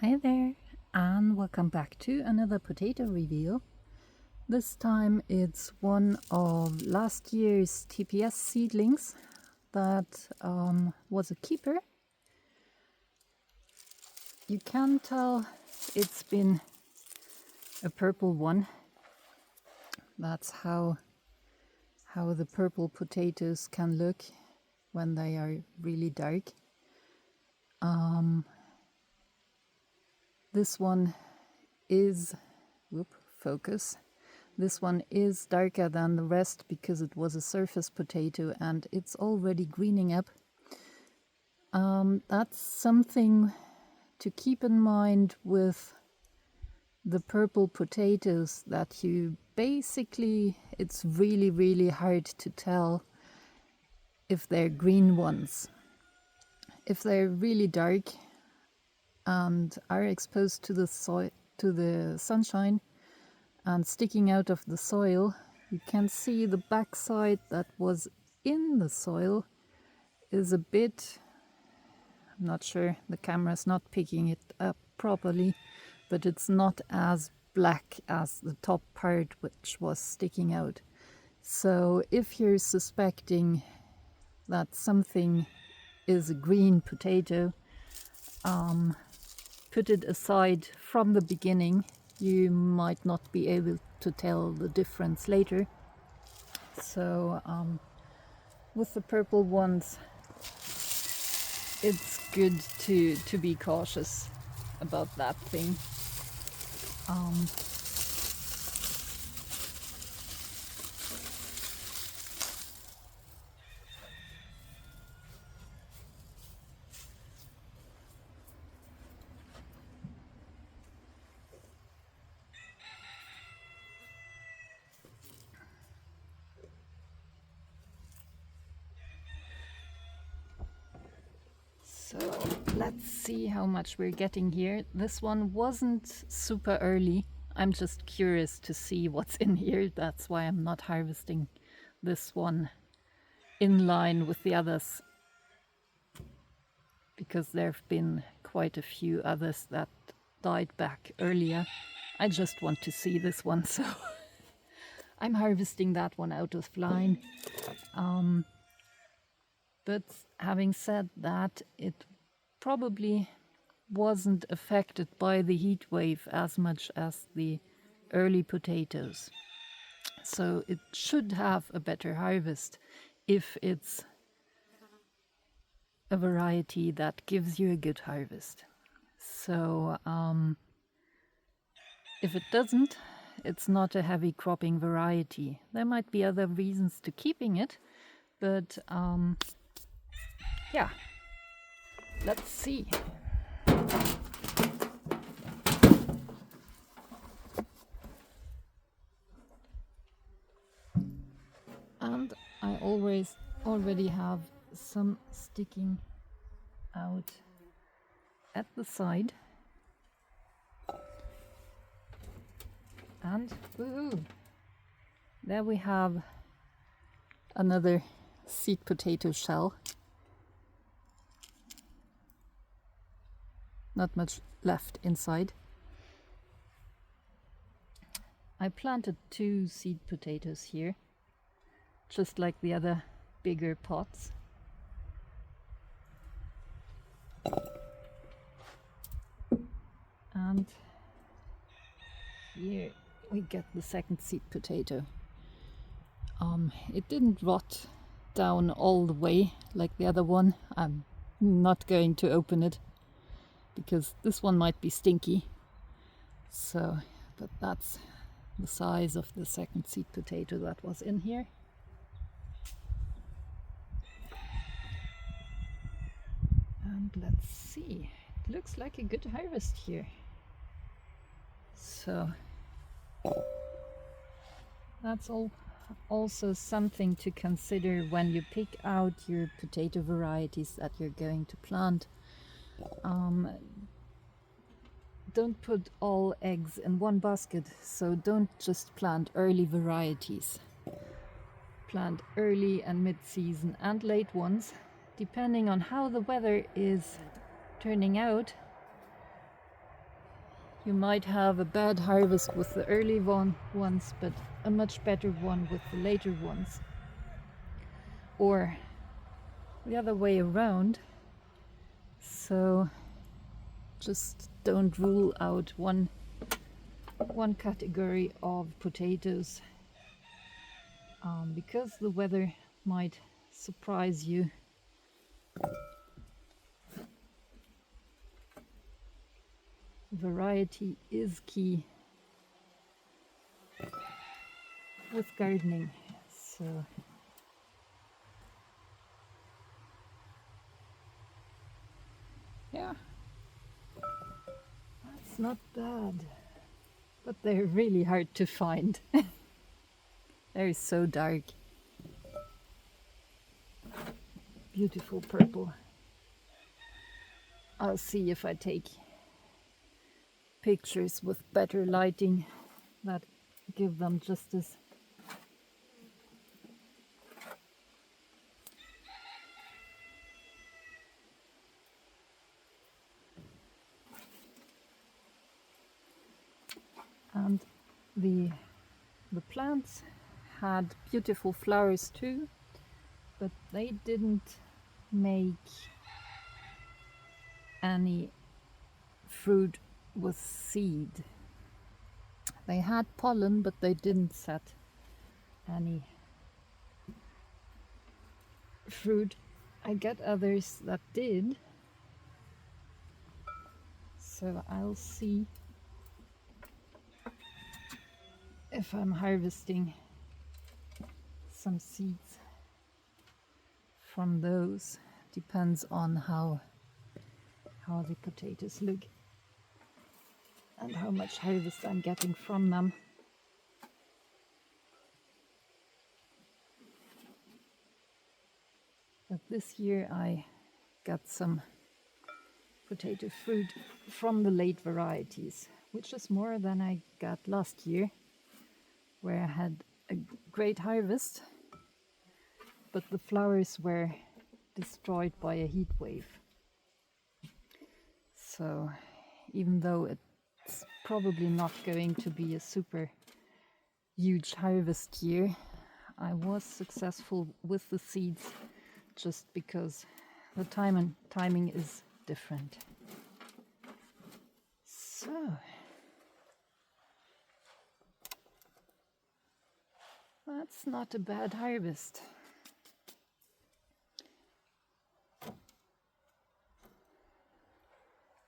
Hi there, and welcome back to another potato review. This time it's one of last year's TPS seedlings that was a keeper. You can tell it's been a purple one. That's how the purple potatoes can look when they are really dark. This one is, focus. This one is darker than the rest because it was a surface potato and it's already greening up. That's something to keep in mind with the purple potatoes, that you basically, it's really hard to tell if they're green ones. If they're really dark and are exposed to the soil, to the sunshine and sticking out of the soil, you can see the backside that was in the soil is a bit, I'm not sure, the camera's not picking it up properly, but it's not as black as the top part which was sticking out. So if you're suspecting that something is a green potato, put it aside from the beginning. You might not be able to tell the difference later. So with the purple ones, it's good to be cautious about that thing. So let's see how much we're getting here. This one wasn't super early. I'm just curious to see what's in here. That's why I'm not harvesting this one in line with the others, because there have been quite a few others that died back earlier. I just want to see this one, so I'm harvesting that one out of line. But having said that, it probably wasn't affected by the heat wave as much as the early potatoes. So it should have a better harvest if it's a variety that gives you a good harvest. So if it doesn't, it's not a heavy cropping variety. There might be other reasons to keeping it, but yeah, let's see. And I already have some sticking out at the side. And woohoo! There we have another seed potato shell. Not much left inside. I planted 2 seed potatoes here, just like the other bigger pots. And here we get the second seed potato. It didn't rot down all the way like the other one. I'm not going to open it because this one might be stinky. So, but that's the size of the second seed potato that was in here. And let's see, it looks like a good harvest here. So that's also something to consider when you pick out your potato varieties that you're going to plant. Don't put all eggs in one basket, so don't just plant early varieties. Plant early and mid-season and late ones, depending on how the weather is turning out. You might have a bad harvest with the early ones, but a much better one with the later ones. Or the other way around. So just don't rule out one category of potatoes, because the weather might surprise you. Variety is key with gardening. So yeah, that's not bad, but they're really hard to find. They're so dark. Beautiful purple. I'll see if I take pictures with better lighting that give them justice. And the plants had beautiful flowers too, but they didn't make any fruit with seed. They had pollen, but they didn't set any fruit. I get others that did, so I'll see if I'm harvesting some seeds from those. Depends on how the potatoes look and how much harvest I'm getting from them. But this year I got some potato fruit from the late varieties, which is more than I got last year, where I had a great harvest, but the flowers were destroyed by a heat wave. So even though it's probably not going to be a super huge harvest year, I was successful with the seeds just because the timing is different. So that's not a bad harvest.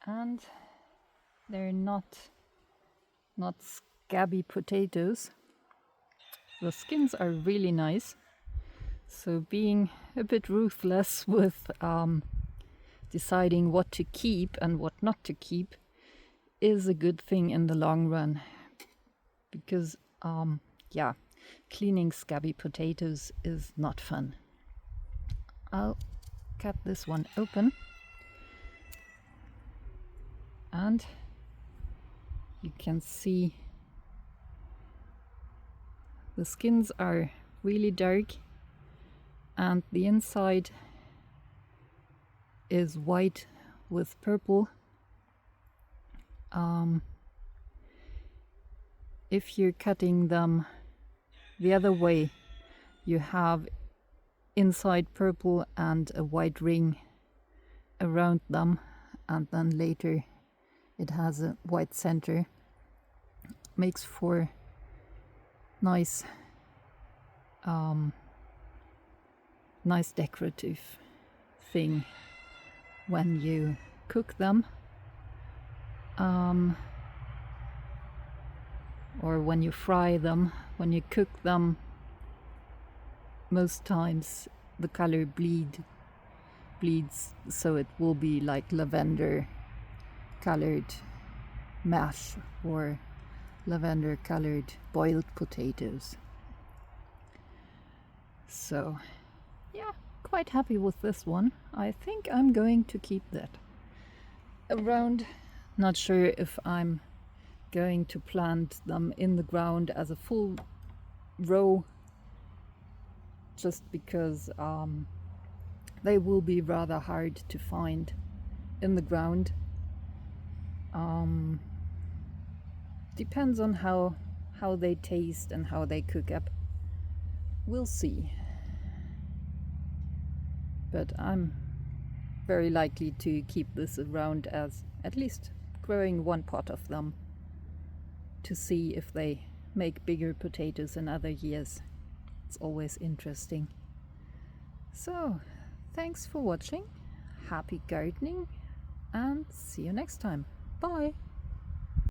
And they're not scabby potatoes. The skins are really nice. So being a bit ruthless with deciding what to keep and what not to keep is a good thing in the long run, because cleaning scabby potatoes is not fun. I'll cut this one open, and you can see the skins are really dark and the inside is white with purple. If you're cutting them the other way, you have inside purple and a white ring around them, and then later it has a white center. Makes for nice decorative thing when you cook them, or when you fry them. When you cook them, most times the color bleeds, so it will be like lavender colored mash or lavender colored boiled potatoes. So yeah, quite happy with this one. I think I'm going to keep that around. Not sure if I'm going to plant them in the ground as a full row, just because they will be rather hard to find in the ground. depends on how they taste and how they cook up. We'll see. But I'm very likely to keep this around, as at least growing one pot of them, to see if they make bigger potatoes in other years. It's always interesting. So, thanks for watching, happy gardening, and see you next time. Bye!